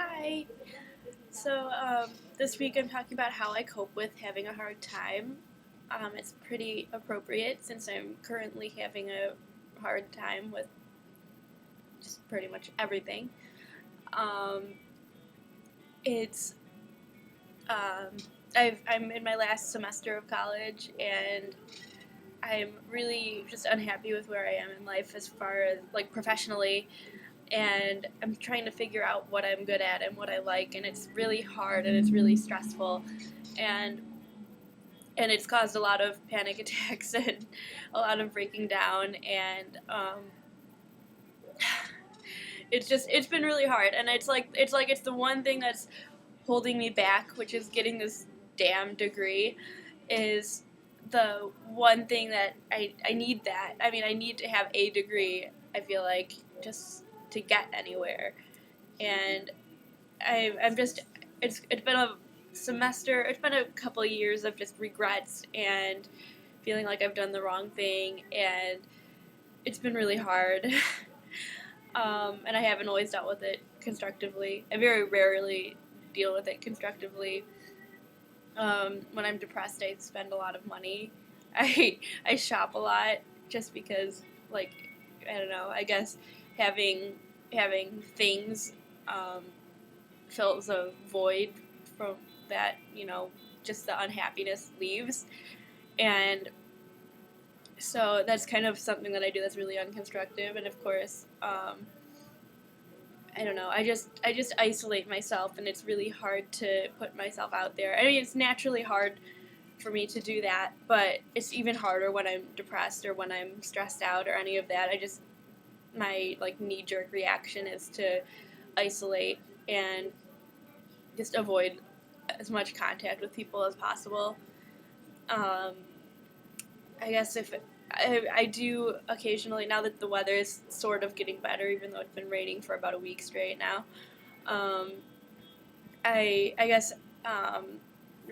Hi. This week I'm talking about how I cope with having a hard time. It's pretty appropriate since I'm currently having a hard time with just pretty much everything. Um, it's um, I'm in my last semester of college and I'm really just unhappy with where I am in life as far as like professionally, and I'm trying to figure out what I'm good at and what I like, and it's really hard and it's really stressful, and it's caused a lot of panic attacks and a lot of breaking down, and it's been really hard, and it's the one thing that's holding me back, which is getting this damn degree, is the one thing that I need. That I mean, I need to have a degree, I feel like, just to get anywhere. And I'm just it's been a semester. It's been a couple of years of just regrets and feeling like I've done the wrong thing, and it's been really hard. And I haven't always dealt with it constructively. I very rarely deal with it constructively. When I'm depressed, I spend a lot of money. I shop a lot just because, like, I don't know. I guess having having things um, fills a void from that, just the unhappiness leaves. And so that's kind of something that I do that's really unconstructive. And of course, I don't know. I just isolate myself, and it's really hard to put myself out there. I mean, it's naturally hard for me to do that, but it's even harder when I'm depressed or when I'm stressed out or any of that. My like knee jerk reaction is to isolate and just avoid as much contact with people as possible. Um, I guess if I do occasionally, now that the weather is sort of getting better, even though it's been raining for about a week straight now. Um, I guess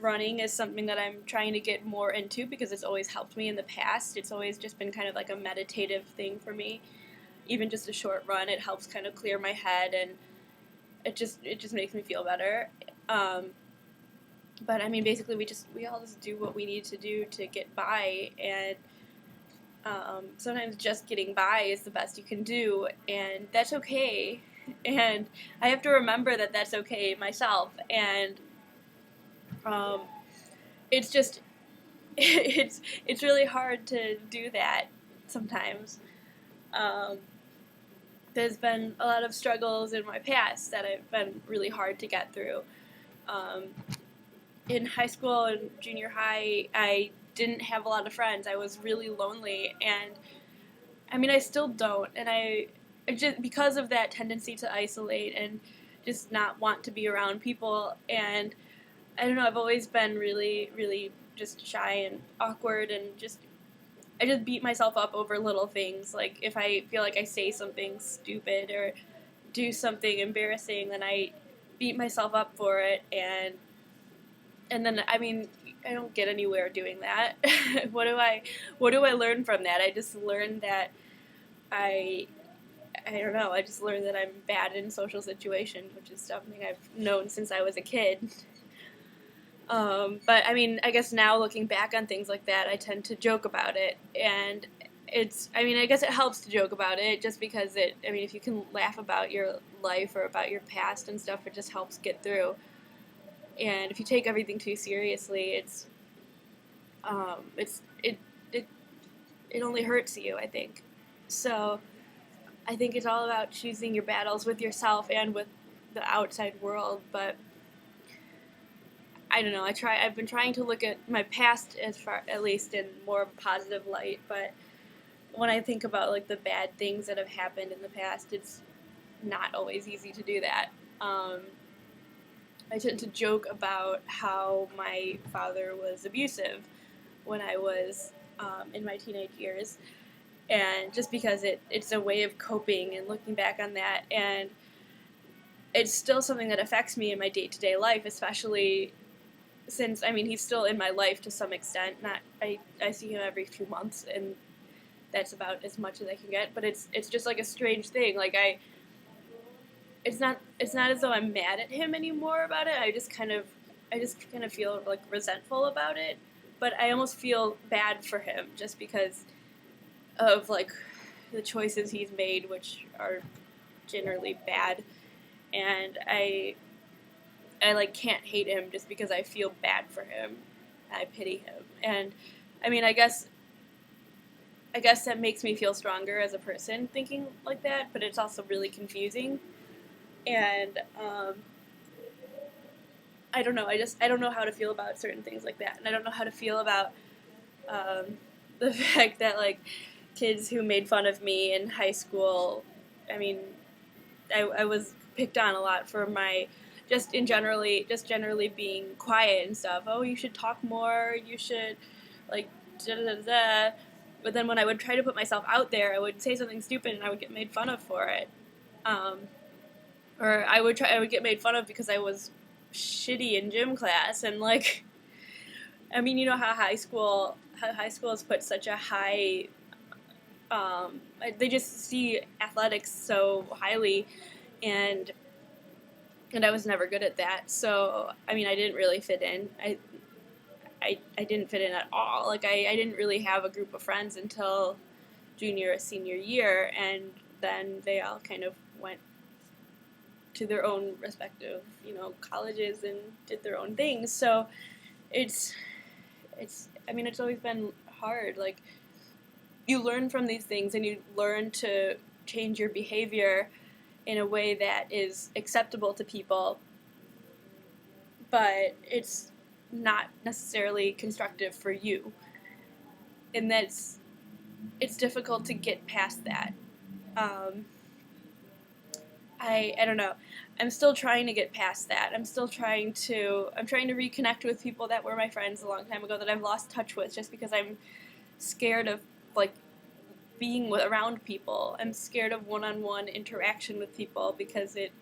running is something that I'm trying to get more into because it's always helped me in the past. It's always just been kind of like a meditative thing for me. Even just a short run, it helps kind of clear my head, and it just makes me feel better. Um, but I mean, basically, we all just do what we need to do to get by, and sometimes just getting by is the best you can do, and that's okay. And I have to remember that that's okay myself, and um, it's just it's really hard to do that sometimes. Um, there's been a lot of struggles in my past that have been really hard to get through. Um, in high school and junior high, I didn't have a lot of friends. I was really lonely, and I mean, I still don't. And I just because of that tendency to isolate and just not want to be around people. And I don't know. I've always been really, really just shy and awkward, and I just beat myself up over little things. Like if I feel like I say something stupid or do something embarrassing, then I beat myself up for it, and then I mean I don't get anywhere doing that. What do I learn from that? I just learned that I I don't know. I just learned that I'm bad in social situations, which is something I've known since I was a kid. But I mean, I guess now looking back on things like that, I tend to joke about it, and I mean, I guess it helps to joke about it just because I mean, if you can laugh about your life or about your past and stuff, it just helps get through. And if you take everything too seriously, it's it it only hurts you, I think. So I think it's all about choosing your battles with yourself and with the outside world. But I don't know. I've been trying to look at my past as far, at least, in more positive light. But when I think about like the bad things that have happened in the past, it's not always easy to do that. Um, I tend to joke about how my father was abusive when I was in my teenage years, and just because it's a way of coping and looking back on that, and it's still something that affects me in my day to day life, especially since I mean he's still in my life to some extent. Not I see him every few months, and that's about as much as I can get. But it's just like a strange thing. Like it's not as though I'm mad at him anymore about it. I just kind of feel like resentful about it, but I almost feel bad for him just because of like the choices he's made, which are generally bad, and I like can't hate him just because I feel bad for him. I pity him, and I mean, I guess that makes me feel stronger as a person thinking like that, but it's also really confusing. And I don't know. I don't know how to feel about certain things like that, and I don't know how to feel about the fact that like kids who made fun of me in high school. I mean, I was picked on a lot for my just generally being quiet and stuff. Oh, you should talk more. You should like da da da da. But then when I would try to put myself out there, I would say something stupid and I would get made fun of for it. Um, or I would get made fun of because I was shitty in gym class and like I mean, you know how high school has put such a high they just see athletics so highly and I was never good at that. So, I mean, I didn't really fit in. I didn't fit in at all. Like I didn't really have a group of friends until junior or senior year, and then they all kind of went to their own respective, colleges and did their own things. So it's I mean, it's always been hard. Like you learn from these things and you learn to change your behavior in a way that is acceptable to people, but it's not necessarily constructive for you. And it's difficult to get past that. Um, I don't know. I'm still trying to get past that. I'm trying to reconnect with people that were my friends a long time ago that I've lost touch with just because I'm scared of like being around people. I'm scared of one-on-one interaction with people because it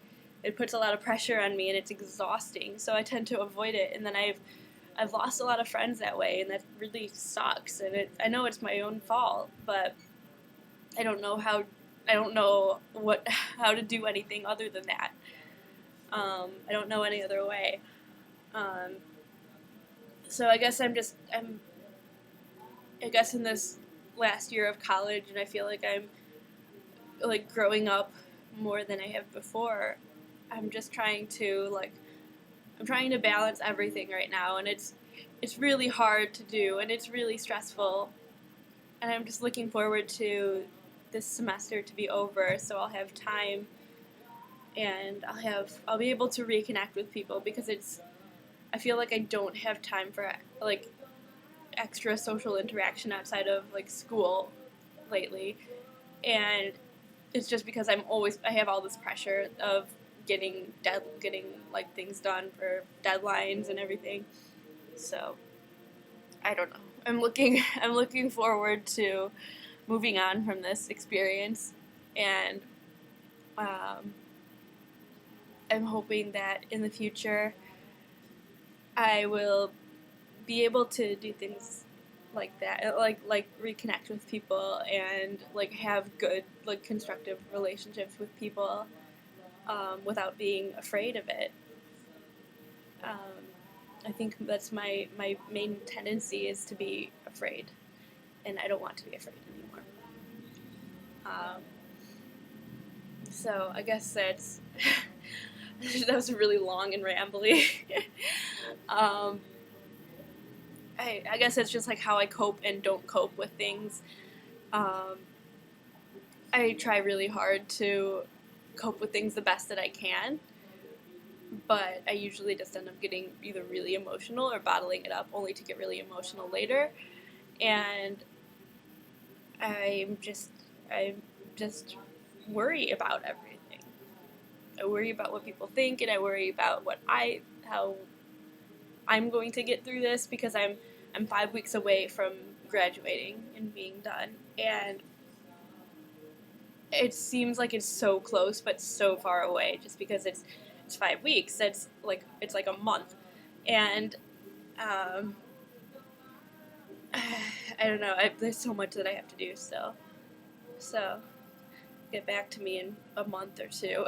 puts a lot of pressure on me and it's exhausting. So I tend to avoid it, and then I've lost a lot of friends that way, and that really sucks. And I know it's my own fault, but I don't know how to do anything other than that. I don't know any other way. Um, so I guess I guess in this last year of college, and I feel like I'm like growing up more than I have before. I'm just I'm trying to balance everything right now, and it's really hard to do, and it's really stressful. And I'm just looking forward to this semester to be over, so I'll have time, and I'll be able to reconnect with people because I feel like I don't have time for like extra social interaction outside of like school lately, and it's just because I have all this pressure of getting like things done for deadlines and everything. So I don't know. I'm looking forward to moving on from this experience, and um, I'm hoping that in the future I will be able to do things like that, like reconnect with people and like have good like constructive relationships with people without being afraid of it. Um, I think that's my main tendency is to be afraid, and I don't want to be afraid anymore. Um, so I guess that was really long and rambly. um, I guess it's just like how I cope and don't cope with things. Um, I try really hard to cope with things the best that I can, but I usually just end up getting either really emotional or bottling it up only to get really emotional later. And I'm just I just worry about everything. I worry about what people think, and I worry about how I'm going to get through this because I'm 5 weeks away from graduating and being done, and it seems like it's so close but so far away just because it's 5 weeks. It's like a month, and um, I don't know. There's so much that I have to do still, so get back to me in a month or two.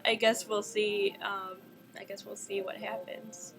I guess we'll see. I guess we'll see what happens.